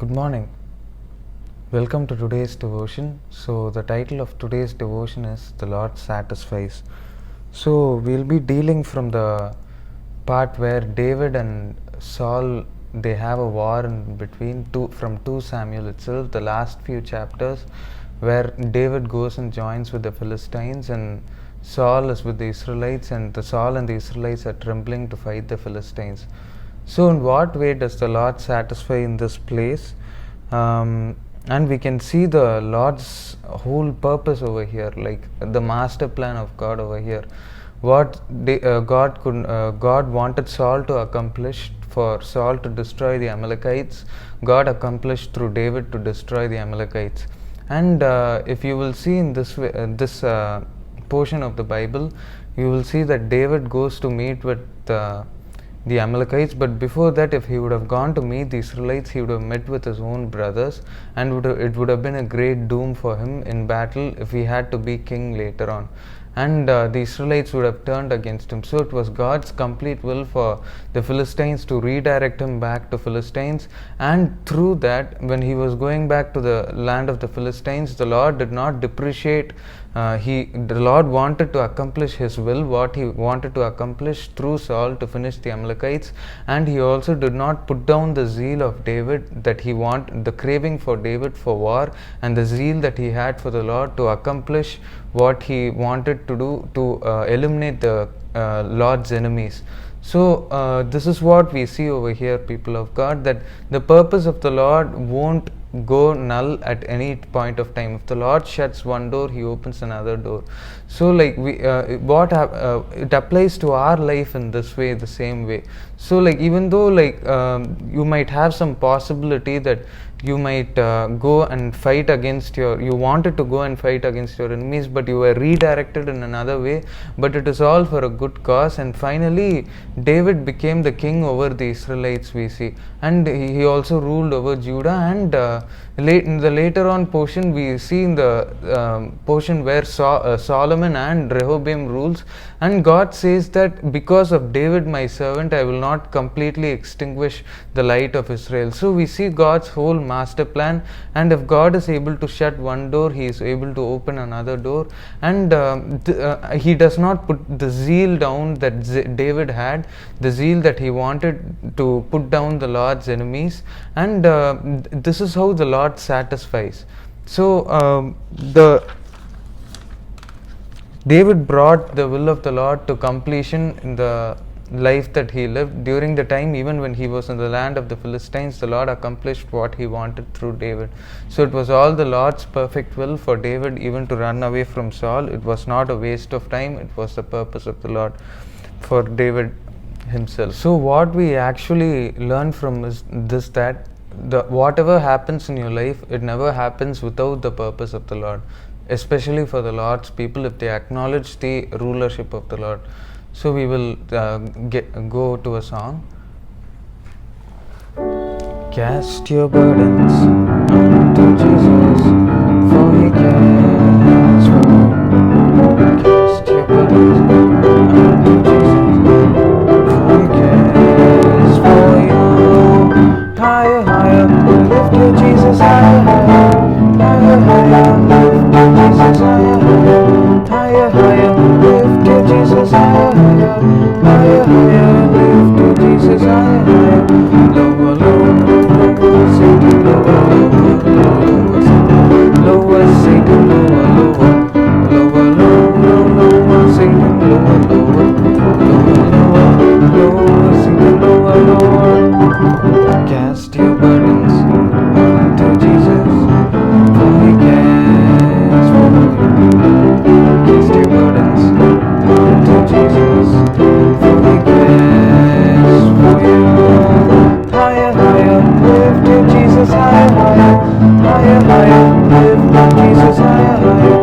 Good morning. Welcome to today's devotion. So the title of today's devotion is The Lord Satisfies. So we'll be dealing from the part where David and Saul, they have a war in between, from 2 Samuel itself, the last few chapters, where David goes and joins with the Philistines and Saul is with the Israelites, and Saul and the Israelites are trembling to fight the Philistines. So in what way does the Lord satisfy in this place? And we can see the Lord's whole purpose over here, like the master plan of God over here. What God wanted Saul to accomplish, for Saul to destroy the Amalekites, God accomplished through David to destroy the Amalekites. And if you will see in this portion of the Bible, you will see that David goes to meet with the Amalekites, but before that, if he would have gone to meet the Israelites, he would have met with his own brothers, and it would have been a great doom for him in battle if he had to be king later on. And the Israelites would have turned against him. So it was God's complete will for the Philistines to redirect him back to Philistines, and through that, when he was going back to the land of the Philistines, the Lord did not depreciate. The Lord wanted to accomplish His will, what He wanted to accomplish through Saul to finish the Amalekites, and He also did not put down the zeal of David, that the craving for David for war, and the zeal that he had for the Lord to accomplish what he wanted to do to eliminate the Lord's enemies. So this is what we see over here, people of God, that the purpose of the Lord won't go null at any point of time. If the Lord shuts one door, He opens another door. So like it applies to our life in this way, the same way. So like even though you might have some possibility that you might go and fight against you wanted to go and fight against your enemies, but you were redirected in another way, but it is all for a good cause. And finally David became the king over the Israelites, we see, and he also ruled over Judah. And in the later on portion, we see in the portion where Solomon and Rehoboam rules, and God says that because of David my servant, I will not completely extinguish the light of Israel. So we see God's whole master plan, and if God is able to shut one door, He is able to open another door. And He does not put the zeal down that David had, the zeal that he wanted to put down the Lord's enemies. And this is how the Lord satisfies. So David brought the will of the Lord to completion in the life that he lived. During the time even when he was in the land of the Philistines, the Lord accomplished what He wanted through David. So it was all the Lord's perfect will for David even to run away from Saul. It was not a waste of time, it was the purpose of the Lord for David himself. So what we actually learn from is this, that whatever happens in your life, it never happens without the purpose of the Lord, especially for the Lord's people, if they acknowledge the rulership of the Lord. So we will go to a song. Cast your burdens unto Jesus, for He cares for you. Cast your burdens unto Jesus, for He cares for you. Higher, higher, lift your Jesus higher, higher. Higher, higher, lift your Jesus higher, higher. Higher, higher, lift your Jesus higher, higher. Higher, higher, lift your Jesus higher, higher. Lower, lower, lower, Satan, lower, lower, lower, Satan, lower, Satan, lower, lower, lower, lower, lower, Satan, lower, lower, lower, lower, Satan, lower, lower. Cast your burdens unto Jesus, for He cares for you. Cast your burdens unto Jesus, for He cares for you. Higher, higher, lift your Jesus higher, higher. Higher, higher, lift your Jesus higher, higher.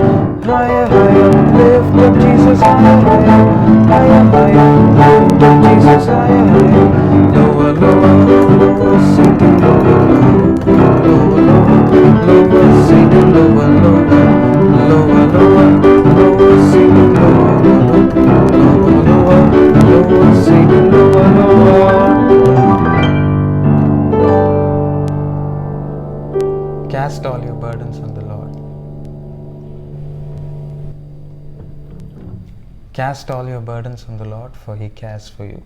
Higher, higher, lift your Jesus higher, higher. Higher, higher, lift your Jesus higher, higher. Lower, lower, lower, Satan, lower, lower, lower, lower, lower, Satan, lower, lower, lower, lower, lower, Satan, lower, lower, lower, lower, lower, Satan, lower, lower. Cast all your burdens on the Lord. Cast all your burdens on the Lord, for He cares for you.